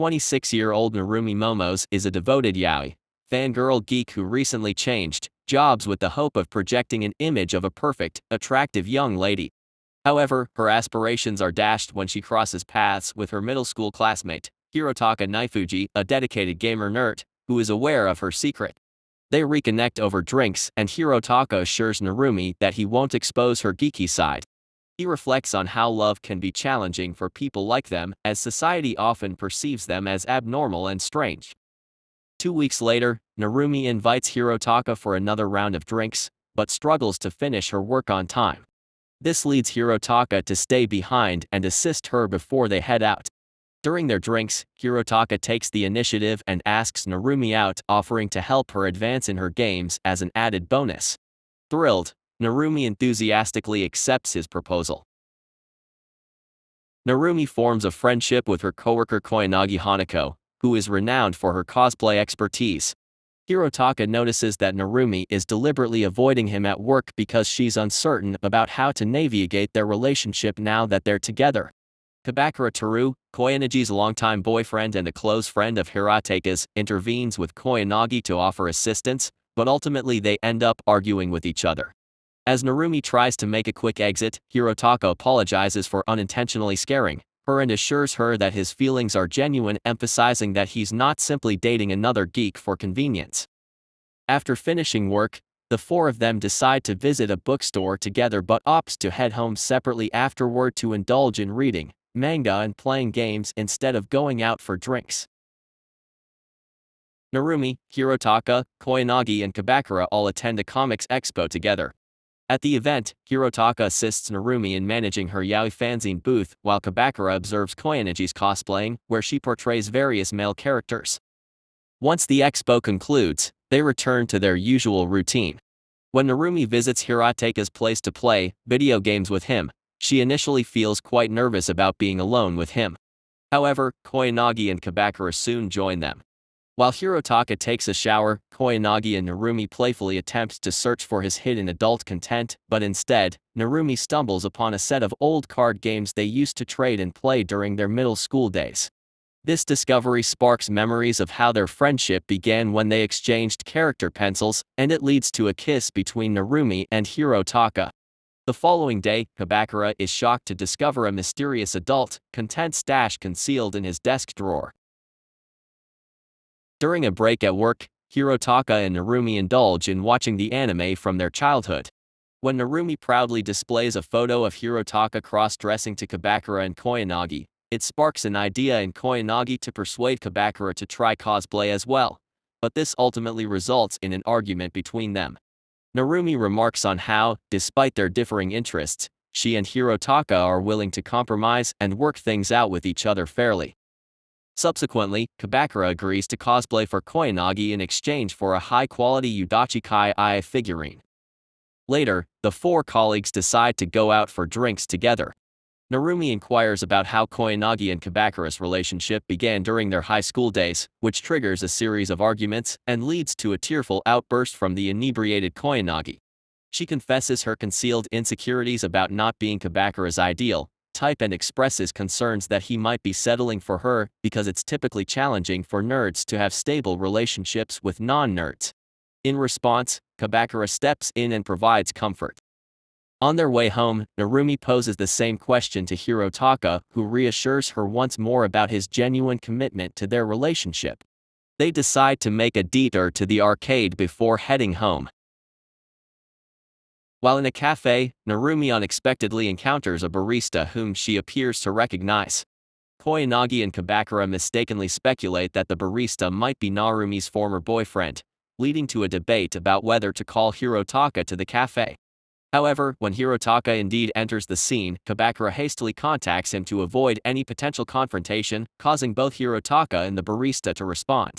26-year-old Narumi Momose is a devoted yaoi fangirl geek who recently changed jobs with the hope of projecting an image of a perfect, attractive young lady. However, her aspirations are dashed when she crosses paths with her middle school classmate, Hirotaka Nifuji, a dedicated gamer nerd, who is aware of her secret. They reconnect over drinks and Hirotaka assures Narumi that he won't expose her geeky side. He reflects on how love can be challenging for people like them, as society often perceives them as abnormal and strange. 2 weeks later, Narumi invites Hirotaka for another round of drinks, but struggles to finish her work on time. This leads Hirotaka to stay behind and assist her before they head out. During their drinks, Hirotaka takes the initiative and asks Narumi out, offering to help her advance in her games as an added bonus. Thrilled, Narumi enthusiastically accepts his proposal. Narumi forms a friendship with her coworker Koyanagi Hanako, who is renowned for her cosplay expertise. Hirotaka notices that Narumi is deliberately avoiding him at work because she's uncertain about how to navigate their relationship now that they're together. Kabakura Tarou, Koyanagi's longtime boyfriend and a close friend of Hirotaka's, intervenes with Koyanagi to offer assistance, but ultimately they end up arguing with each other. As Narumi tries to make a quick exit, Hirotaka apologizes for unintentionally scaring her and assures her that his feelings are genuine, emphasizing that he's not simply dating another geek for convenience. After finishing work, the four of them decide to visit a bookstore together but opts to head home separately afterward to indulge in reading manga and playing games instead of going out for drinks. Narumi, Hirotaka, Koyanagi and Kabakura all attend a comics expo together. At the event, Hirotaka assists Narumi in managing her yaoi fanzine booth, while Kabakura observes Koyanagi's cosplaying, where she portrays various male characters. Once the expo concludes, they return to their usual routine. When Narumi visits Hirotaka's place to play video games with him, she initially feels quite nervous about being alone with him. However, Koyanagi and Kabakura soon join them. While Hirotaka takes a shower, Koyanagi and Narumi playfully attempt to search for his hidden adult content, but instead, Narumi stumbles upon a set of old card games they used to trade and play during their middle school days. This discovery sparks memories of how their friendship began when they exchanged character pencils, and it leads to a kiss between Narumi and Hirotaka. The following day, Kabakura is shocked to discover a mysterious adult content stash concealed in his desk drawer. During a break at work, Hirotaka and Narumi indulge in watching the anime from their childhood. When Narumi proudly displays a photo of Hirotaka cross-dressing to Kabakura and Koyanagi, it sparks an idea in Koyanagi to persuade Kabakura to try cosplay as well, but this ultimately results in an argument between them. Narumi remarks on how, despite their differing interests, she and Hirotaka are willing to compromise and work things out with each other fairly. Subsequently, Kabakura agrees to cosplay for Koyanagi in exchange for a high-quality Udachi figurine. Later, the four colleagues decide to go out for drinks together. Narumi inquires about how Koyanagi and Kabakura's relationship began during their high school days, which triggers a series of arguments and leads to a tearful outburst from the inebriated Koyanagi. She confesses her concealed insecurities about not being Kabakura's ideal type and expresses concerns that he might be settling for her because it's typically challenging for nerds to have stable relationships with non-nerds. In response, Kabakura steps in and provides comfort. On their way home, Narumi poses the same question to Hirotaka, who reassures her once more about his genuine commitment to their relationship. They decide to make a detour to the arcade before heading home. While in a cafe, Narumi unexpectedly encounters a barista whom she appears to recognize. Koyanagi and Kabakura mistakenly speculate that the barista might be Narumi's former boyfriend, leading to a debate about whether to call Hirotaka to the cafe. However, when Hirotaka indeed enters the scene, Kabakura hastily contacts him to avoid any potential confrontation, causing both Hirotaka and the barista to respond.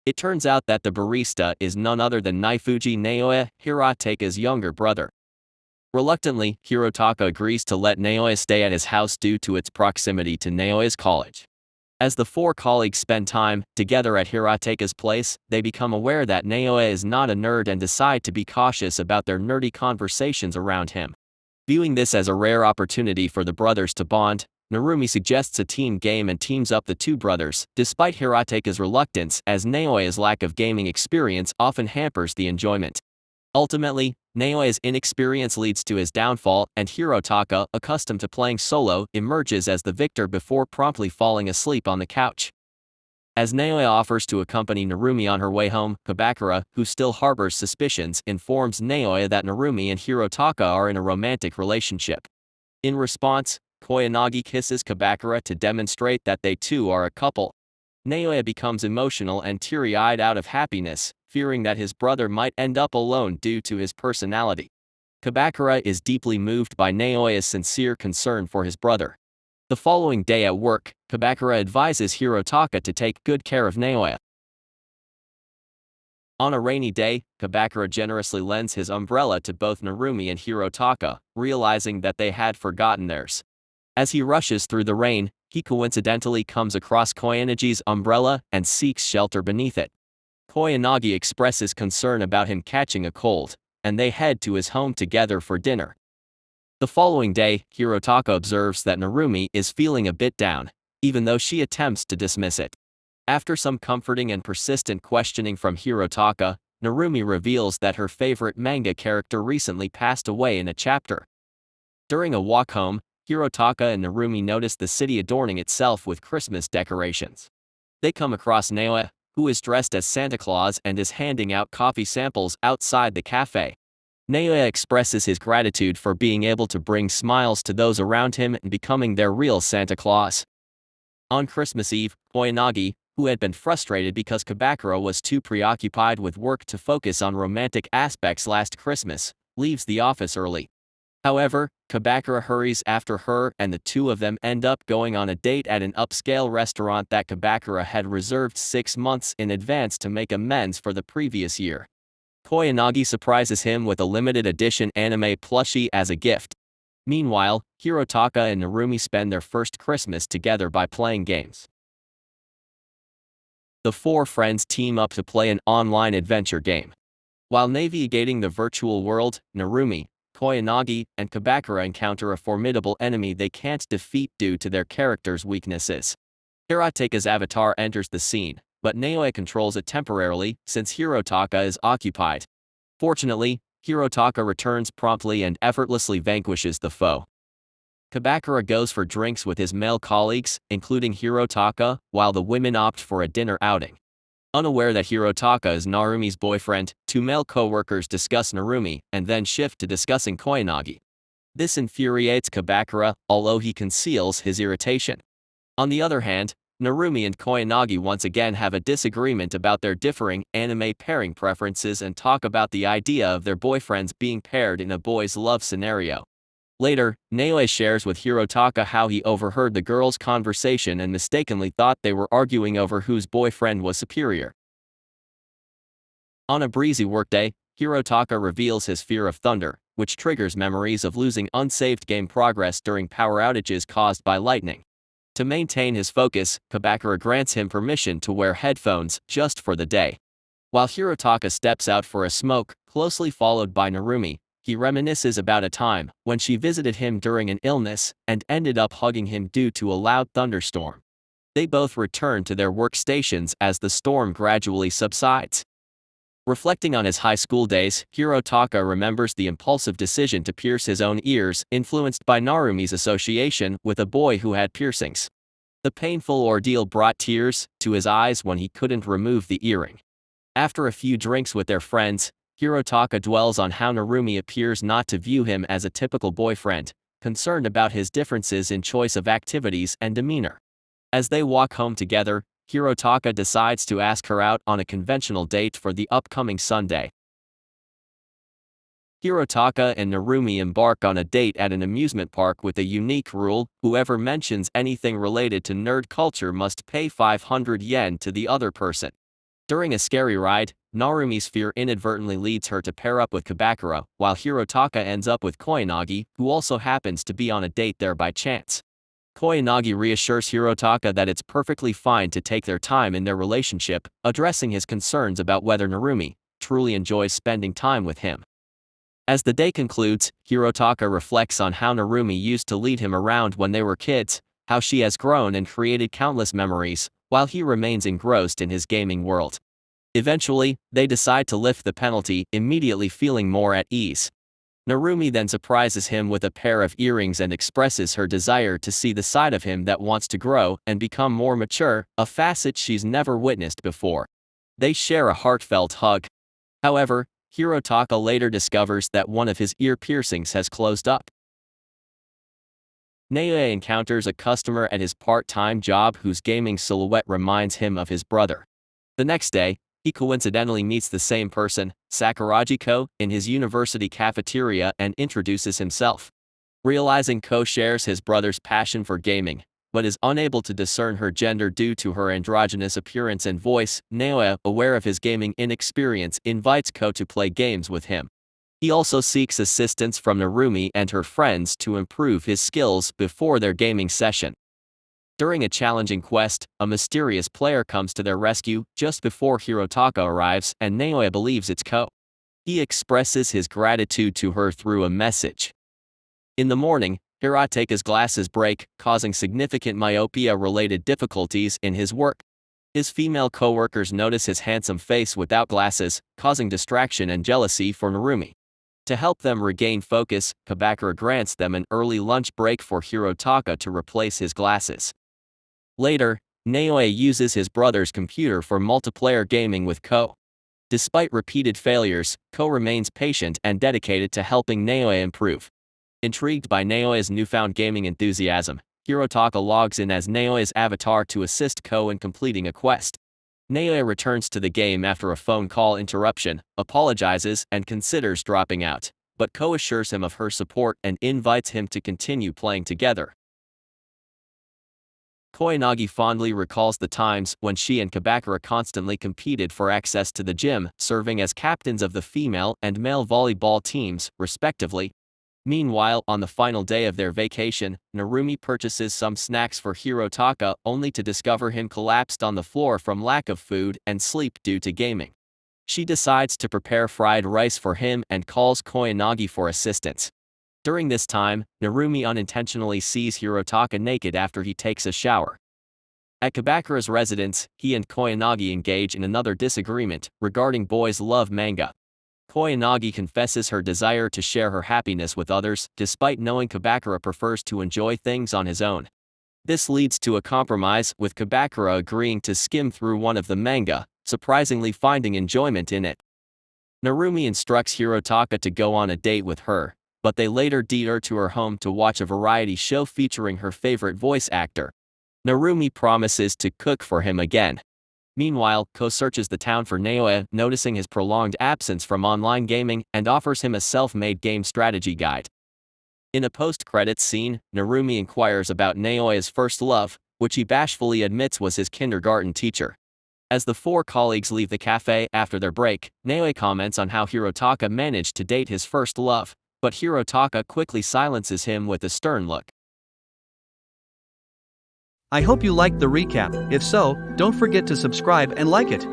It turns out that the barista is none other than Nifuji Naoya, Hirotaka's younger brother. Reluctantly, Hirotaka agrees to let Naoya stay at his house due to its proximity to Naoya's college. As the four colleagues spend time together at Hirotaka's place, they become aware that Naoya is not a nerd and decide to be cautious about their nerdy conversations around him. Viewing this as a rare opportunity for the brothers to bond, Narumi suggests a team game and teams up the two brothers, despite Hirotaka's reluctance, as Naoya's lack of gaming experience often hampers the enjoyment. Ultimately, Naoya's inexperience leads to his downfall, and Hirotaka, accustomed to playing solo, emerges as the victor before promptly falling asleep on the couch. As Naoya offers to accompany Narumi on her way home, Kabakura, who still harbors suspicions, informs Naoya that Narumi and Hirotaka are in a romantic relationship. In response, Koyanagi kisses Kabakura to demonstrate that they too are a couple. Naoya becomes emotional and teary-eyed out of happiness, fearing that his brother might end up alone due to his personality. Kabakura is deeply moved by Naoya's sincere concern for his brother. The following day at work, Kabakura advises Hirotaka to take good care of Naoya. On a rainy day, Kabakura generously lends his umbrella to both Narumi and Hirotaka, realizing that they had forgotten theirs. As he rushes through the rain, he coincidentally comes across Koyanagi's umbrella and seeks shelter beneath it. Koyanagi expresses concern about him catching a cold, and they head to his home together for dinner. The following day, Hirotaka observes that Narumi is feeling a bit down, even though she attempts to dismiss it. After some comforting and persistent questioning from Hirotaka, Narumi reveals that her favorite manga character recently passed away in a chapter. During a walk home, Hirotaka and Narumi notice the city adorning itself with Christmas decorations. They come across Naoya, who is dressed as Santa Claus and is handing out coffee samples outside the cafe. Naoya expresses his gratitude for being able to bring smiles to those around him and becoming their real Santa Claus. On Christmas Eve, Koyanagi, who had been frustrated because Kabakura was too preoccupied with work to focus on romantic aspects last Christmas, leaves the office early. However, Kabakura hurries after her and the two of them end up going on a date at an upscale restaurant that Kabakura had reserved 6 months in advance to make amends for the previous year. Koyanagi surprises him with a limited edition anime plushie as a gift. Meanwhile, Hirotaka and Narumi spend their first Christmas together by playing games. The four friends team up to play an online adventure game. While navigating the virtual world, Narumi, Koyanagi, and Kabakura encounter a formidable enemy they can't defeat due to their characters' weaknesses. Hirotaka's avatar enters the scene, but Naoya controls it temporarily since Hirotaka is occupied. Fortunately, Hirotaka returns promptly and effortlessly vanquishes the foe. Kabakura goes for drinks with his male colleagues, including Hirotaka, while the women opt for a dinner outing. Unaware that Hirotaka is Narumi's boyfriend, two male co-workers discuss Narumi and then shift to discussing Koyanagi. This infuriates Kabakura, although he conceals his irritation. On the other hand, Narumi and Koyanagi once again have a disagreement about their differing anime pairing preferences and talk about the idea of their boyfriends being paired in a boys' love scenario. Later, Naoya shares with Hirotaka how he overheard the girls' conversation and mistakenly thought they were arguing over whose boyfriend was superior. On a breezy workday, Hirotaka reveals his fear of thunder, which triggers memories of losing unsaved game progress during power outages caused by lightning. To maintain his focus, Kabakura grants him permission to wear headphones just for the day. While Hirotaka steps out for a smoke, closely followed by Narumi, he reminisces about a time when she visited him during an illness and ended up hugging him due to a loud thunderstorm. They both return to their workstations as the storm gradually subsides. Reflecting on his high school days, Hirotaka remembers the impulsive decision to pierce his own ears, influenced by Narumi's association with a boy who had piercings. The painful ordeal brought tears to his eyes when he couldn't remove the earring. After a few drinks with their friends, Hirotaka dwells on how Narumi appears not to view him as a typical boyfriend, concerned about his differences in choice of activities and demeanor. As they walk home together, Hirotaka decides to ask her out on a conventional date for the upcoming Sunday. Hirotaka and Narumi embark on a date at an amusement park with a unique rule: whoever mentions anything related to nerd culture must pay 500 yen to the other person. During a scary ride, Narumi's fear inadvertently leads her to pair up with Kabakura, while Hirotaka ends up with Koyanagi, who also happens to be on a date there by chance. Koyanagi reassures Hirotaka that it's perfectly fine to take their time in their relationship, addressing his concerns about whether Narumi truly enjoys spending time with him. As the day concludes, Hirotaka reflects on how Narumi used to lead him around when they were kids, how she has grown and created countless memories, while he remains engrossed in his gaming world. Eventually, they decide to lift the penalty, immediately feeling more at ease. Narumi then surprises him with a pair of earrings and expresses her desire to see the side of him that wants to grow and become more mature, a facet she's never witnessed before. They share a heartfelt hug. However, Hirotaka later discovers that one of his ear piercings has closed up. Naoya encounters a customer at his part-time job whose gaming silhouette reminds him of his brother. The next day, he coincidentally meets the same person, Sakuragi Ko, in his university cafeteria and introduces himself. Realizing Ko shares his brother's passion for gaming, but is unable to discern her gender due to her androgynous appearance and voice, Naoya, aware of his gaming inexperience, invites Ko to play games with him. He also seeks assistance from Narumi and her friends to improve his skills before their gaming session. During a challenging quest, a mysterious player comes to their rescue just before Hirotaka arrives, and Naoya believes it's Ko. He expresses his gratitude to her through a message. In the morning, Hirotaka's glasses break, causing significant myopia-related difficulties in his work. His female coworkers notice his handsome face without glasses, causing distraction and jealousy for Narumi. To help them regain focus, Kabakura grants them an early lunch break for Hirotaka to replace his glasses. Later, Naoya uses his brother's computer for multiplayer gaming with Ko. Despite repeated failures, Ko remains patient and dedicated to helping Naoya improve. Intrigued by Naoya's newfound gaming enthusiasm, Hirotaka logs in as Naoya's avatar to assist Ko in completing a quest. Naoya returns to the game after a phone call interruption, apologizes, and considers dropping out, but Ko assures him of her support and invites him to continue playing together. Koyanagi fondly recalls the times when she and Kabakura constantly competed for access to the gym, serving as captains of the female and male volleyball teams, respectively. Meanwhile, on the final day of their vacation, Narumi purchases some snacks for Hirotaka only to discover him collapsed on the floor from lack of food and sleep due to gaming. She decides to prepare fried rice for him and calls Koyanagi for assistance. During this time, Narumi unintentionally sees Hirotaka naked after he takes a shower. At Kabakura's residence, he and Koyanagi engage in another disagreement regarding boys' love manga. Koyanagi confesses her desire to share her happiness with others, despite knowing Kabakura prefers to enjoy things on his own. This leads to a compromise, with Kabakura agreeing to skim through one of the manga, surprisingly finding enjoyment in it. Narumi instructs Hirotaka to go on a date with her, but they later detour to her home to watch a variety show featuring her favorite voice actor. Narumi promises to cook for him again. Meanwhile, Ko searches the town for Naoya, noticing his prolonged absence from online gaming, and offers him a self-made game strategy guide. In a post-credits scene, Narumi inquires about Naoya's first love, which he bashfully admits was his kindergarten teacher. As the four colleagues leave the cafe after their break, Naoya comments on how Hirotaka managed to date his first love, but Hirotaka quickly silences him with a stern look. I hope you liked the recap. If so, don't forget to subscribe and like it.